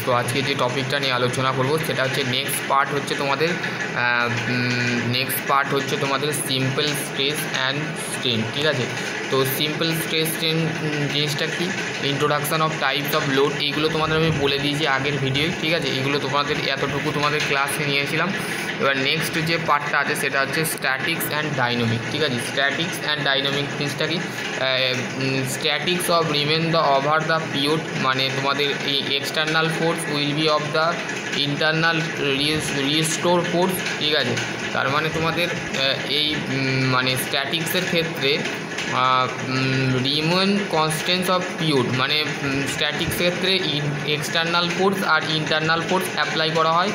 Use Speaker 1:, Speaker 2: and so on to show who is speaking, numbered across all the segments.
Speaker 1: তো আজকে যে টপিকটা নিয়ে আলোচনা করব সেটা হচ্ছে নেক্সট পার্ট হচ্ছে তোমাদের সিম্পল স্ট্রেস অ্যান্ড স্ট্রেন। ঠিক আছে, তো সিম্পল স্ট্রেস স্ট্রেন জিনিসটা কি, introduction of types of load, এইগুলো তোমাদের আমি বলে দিয়েছি আগের ভিডিওয়। ঠিক আছে, এগুলো তোমাদের এতটুকু তোমাদের ক্লাসে নিয়েছিলাম। এবার নেক্সট যে পার্টটা আছে সেটা হচ্ছে স্ট্যাটিক্স অ্যান্ড ডাইনামিক। ঠিক আছে, স্ট্যাটিক্স অ্যান্ড ডাইনামিক জিনিসটা কি, statics of remain the over the period, মানে তোমাদের এই external force will be of the internal restore force. ঠিক আছে, তার মানে তোমাদের এই মানে স্ট্যাটিক্সের ক্ষেত্রে রিমেন কনস্ট্যান্ট অফ পিরিয়ড, মানে স্ট্যাটিক্সের ক্ষেত্রে এক্সটার্নাল ফোর্স আর ইন্টারনাল ফোর্স অ্যাপ্লাই করা হয়।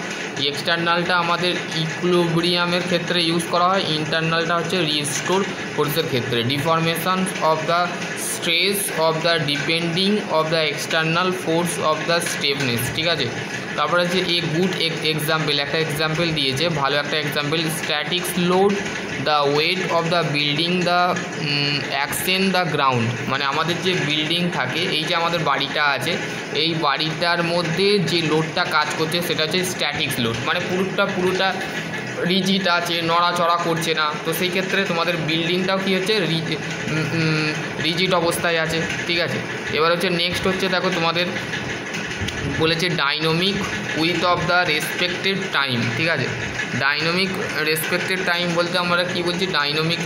Speaker 1: এক্সটার্নালটা আমাদের ইকুইলিব্রিয়ামের ক্ষেত্রে ইউজ করা হয়, ইন্টারনালটা হচ্ছে রিস্টোর ফোর্সের ক্ষেত্রে। Deformation of the stress of the depending of the external force of the steepness. ঠিক আছে, তারপরে হচ্ছে এ গুড এক্সাম্পল, একটা এক্সাম্পল দিয়েছে, ভালো একটা example, statics load the weight of the building the action the ground, মানে আমাদের যে বিল্ডিং থাকে, এই যে আমাদের বাড়িটা আছে, এই বাড়িটার মধ্যে যে লোডটা কাজ করছে সেটা হচ্ছে স্ট্যাটিক্স লোড, মানে পুরোটা রিজিড আছে, নড়াচড়া করছে না। তো সেই ক্ষেত্রে তোমাদের বিল্ডিংটাও কী হচ্ছে, রিজিড অবস্থায় আছে। ঠিক আছে, এবার হচ্ছে নেক্সট হচ্ছে দেখো তোমাদের বলেছে dynamic with of the respected time. ঠিক আছে, ডাইনামিক রেসপেক্টেড টাইম বলতে আমরা কি বলছি, ডাইনামিক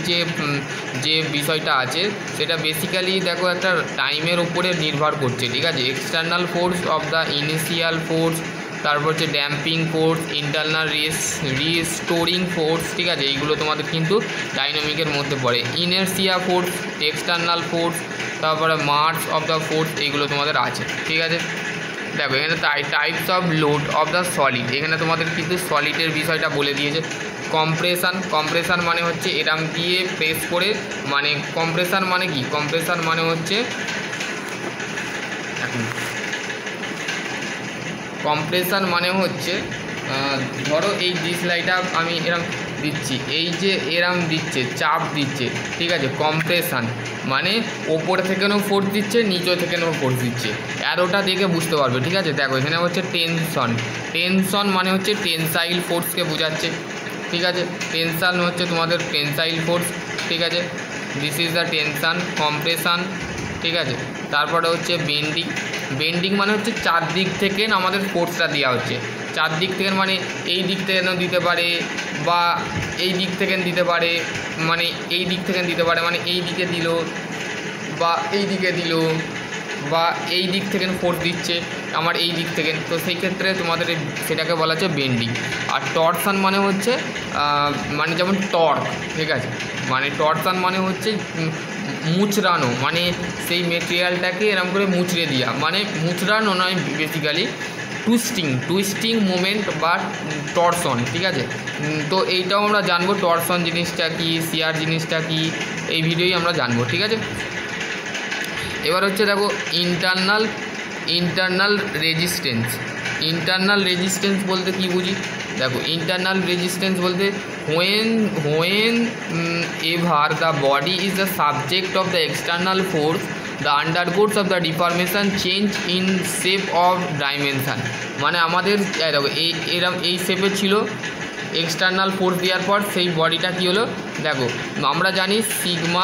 Speaker 1: যে বিষয়টা আছে সেটা বেসিক্যালি দেখো একটা টাইমের উপরে নির্ভর করছে। ঠিক আছে, external force of the initial force, তারপর হচ্ছে damping force, internal restoring force. ঠিক আছে, এইগুলো তোমাদের কিন্তু ডাইনামিকের মধ্যে পড়ে। ইনার্সিয়া ফোর্স, এক্সটার্নাল ফোর্স, তারপরে মাস অফ দ্য ফোর্স, এইগুলো তোমাদের আছে। ঠিক আছে, দেখো এখানে types of load of the solid, এখানে তোমাদের কিন্তু সলিডের বিষয়টা বলে দিয়েছে। কম্প্রেশন মানে হচ্ছে এরাম দিয়ে প্রেস করে, মানে কম্প্রেশন মানে কি, কম্প্রেশন মানে হচ্ছে ধরো এই ডিসলাইটা আমি এরম দিচ্ছি, এই যে এরম দিচ্ছে, চাপ দিচ্ছে। ঠিক আছে, কম্প্রেশন মানে ওপর থেকেও ফোর্স দিচ্ছে, নিচে থেকেও ফোর্স দিচ্ছে, অ্যারোটা দেখে বুঝতে পারবে। ঠিক আছে, দেখো এখানে হচ্ছে টেনশন মানে হচ্ছে টেনসাইল ফোর্সকে বোঝাচ্ছে। ঠিক আছে, টেনশন হচ্ছে তোমাদের টেনসাইল ফোর্স। ঠিক আছে, this is the tension, compression. ঠিক আছে, তারপরে হচ্ছে বেন্ডিং মানে হচ্ছে চারদিক থেকে আমাদের ফোর্সটা দেওয়া হচ্ছে, চারদিক থেকে, মানে এই দিক থেকে দিতে পারে বা এই দিক থেকে দিতে পারে, মানে এই দিক থেকে দিতে পারে, মানে এই দিকে দিল বা এই দিকে দিল বা এই দিক থেকে ফোর্স দিচ্ছে আমার এই দিক থেকে, তো সেই ক্ষেত্রে তোমাদের সেটাকে বলা হচ্ছে বেন্ডিং। আর টরশন মানে হচ্ছে মানে যেমন টর্ক। ঠিক আছে, মানে টরশন মানে হচ্ছে মুচড়ানো, মানে সেই মেটেরিয়ালটাকে এরকম করে মুচড়ে দেওয়া, মানে মুচড়ানো নয়, বেসিক্যালি টুইস্টিং মুভমেন্ট বা টরশন। ঠিক আছে, তো এইটাও আমরা জানবো, টরশন জিনিসটা কি, শিয়ার জিনিসটা কি, এই ভিডিওই আমরা জানবো। ঠিক আছে, এবার হচ্ছে দেখো ইন্টারনাল রেজিস্ট্যান্স বলতে কি বুঝি, দেখো ইন্টারনাল রেজিস্ট্যান্স বলতে when ever the body is the subject of the external force the আন্ডারগোস of the deformation change in shape of dimension, মানে আমাদের দেখো এই শেপে ছিল, এক্সটার্নাল ফোর্স দেওয়ার পর সেই বডিটা কী হলো, দেখো আমরা জানি সিগমা